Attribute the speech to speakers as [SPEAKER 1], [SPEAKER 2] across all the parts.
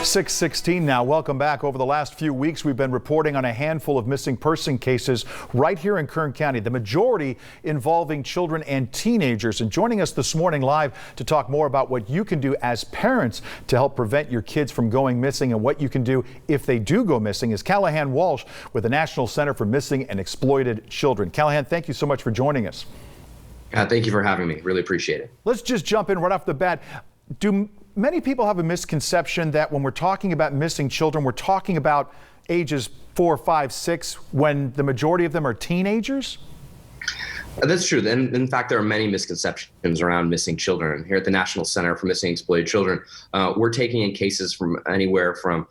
[SPEAKER 1] 6:16 now. Welcome back. Over the last few weeks, we've been reporting on a handful of missing person cases right here in Kern County, the majority involving children and teenagers. And joining us this morning live to talk more about what you can do as parents to help prevent your kids from going missing and what you can do if they do go missing is Callahan Walsh with the National Center for Missing and Exploited Children. Callahan, thank you so much for joining us.
[SPEAKER 2] Thank you for having me. Really appreciate it.
[SPEAKER 1] Let's just jump in right off the bat. Do many people have a misconception that when we're talking about missing children, we're talking about ages 4, 5, 6, when the majority of them are teenagers?
[SPEAKER 2] That's true. And in fact, there are many misconceptions around missing children. Here at the National Center for Missing and Exploited Children, we're taking in cases from anywhere from,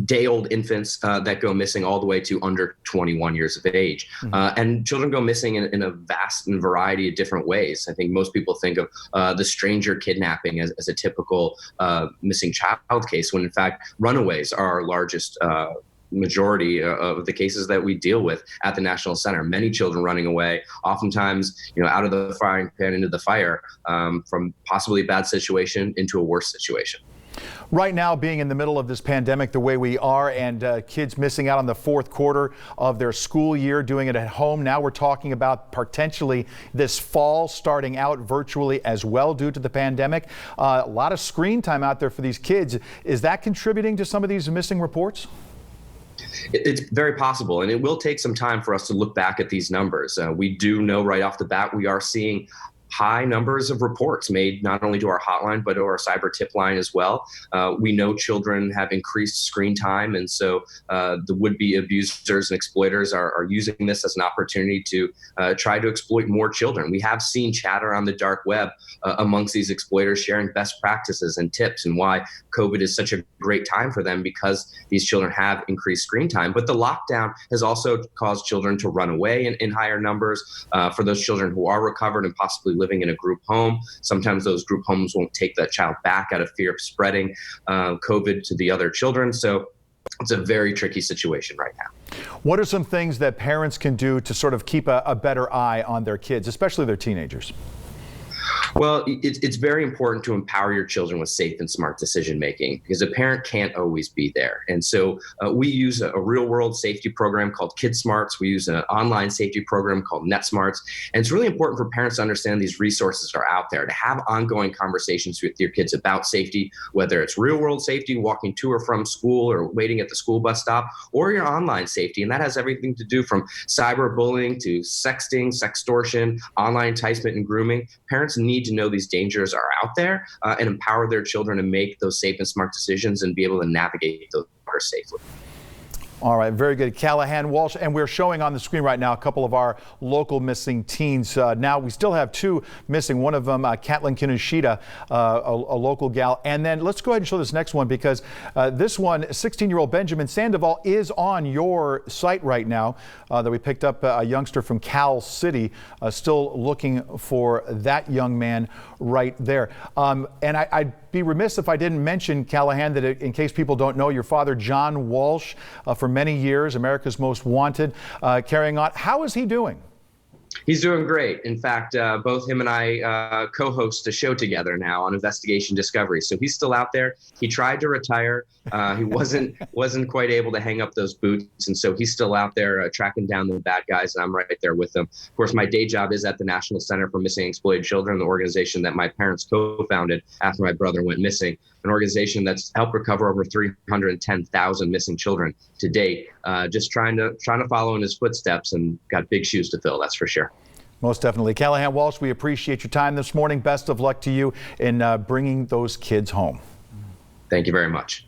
[SPEAKER 2] day-old infants that go missing all the way to under 21 years of age. And children go missing in a vast and variety of different ways. I think most people think of the stranger kidnapping as a typical missing child case, when in fact runaways are our largest majority of the cases that we deal with at the National Center. Many children running away, oftentimes, out of the frying pan into the fire, from possibly a bad situation into a worse situation.
[SPEAKER 1] Right now, being in the middle of this pandemic the way we are, and kids missing out on the fourth quarter of their school year, doing it at home. Now we're talking about potentially this fall starting out virtually as well due to the pandemic. A lot of screen time out there for these kids. Is that contributing to some of these missing reports?
[SPEAKER 2] It's very possible, and it will take some time for us to look back at these numbers. We do know right off the bat we are seeing high numbers of reports made not only to our hotline, but to our cyber tip line as well. We know children have increased screen time, and so the would-be abusers and exploiters are using this as an opportunity to try to exploit more children. We have seen chatter on the dark web amongst these exploiters sharing best practices and tips, and why COVID is such a great time for them, because these children have increased screen time. But the lockdown has also caused children to run away in higher numbers. For those children who are recovered and possibly living in a group home, sometimes those group homes won't take that child back out of fear of spreading COVID to the other children. So it's a very tricky situation right now.
[SPEAKER 1] What are some things that parents can do to sort of keep a better eye on their kids, especially their teenagers?
[SPEAKER 2] Well, it's very important to empower your children with safe and smart decision making, because a parent can't always be there. And so we use a real world safety program called KidSmarts. We use an online safety program called NetSmarts. And it's really important for parents to understand these resources are out there, to have ongoing conversations with your kids about safety, whether it's real world safety, walking to or from school or waiting at the school bus stop, or your online safety. And that has everything to do from cyberbullying to sexting, sextortion, online enticement and grooming. Parents need to know these dangers are out there and empower their children to make those safe and smart decisions and be able to navigate those safely.
[SPEAKER 1] All right, very good. Callahan Walsh, and we're showing on the screen right now a couple of our local missing teens. Now we still have two missing, one of them Catlin Kinoshita, a local gal. And then let's go ahead and show this next one, because this one, 16-year-old Benjamin Sandoval, is on your site right now, that we picked up a youngster from Cal City, still looking for that young man right there. And I'd be remiss if I didn't mention, Callahan, that in case people don't know, your father, John Walsh, for many years, America's Most Wanted, carrying on. How is he doing?
[SPEAKER 2] He's doing great. In fact, both him and I co-host a show together now on Investigation Discovery. So he's still out there. He tried to retire. He wasn't quite able to hang up those boots, and so he's still out there tracking down the bad guys, and I'm right there with them. Of course, my day job is at the National Center for Missing and Exploited Children, the organization that my parents co-founded after my brother went missing, an organization that's helped recover over 310,000 missing children to date. Just trying to follow in his footsteps, and got big shoes to fill, that's for sure.
[SPEAKER 1] Most definitely. Callahan Walsh, we appreciate your time this morning. Best of luck to you in bringing those kids home.
[SPEAKER 2] Thank you very much.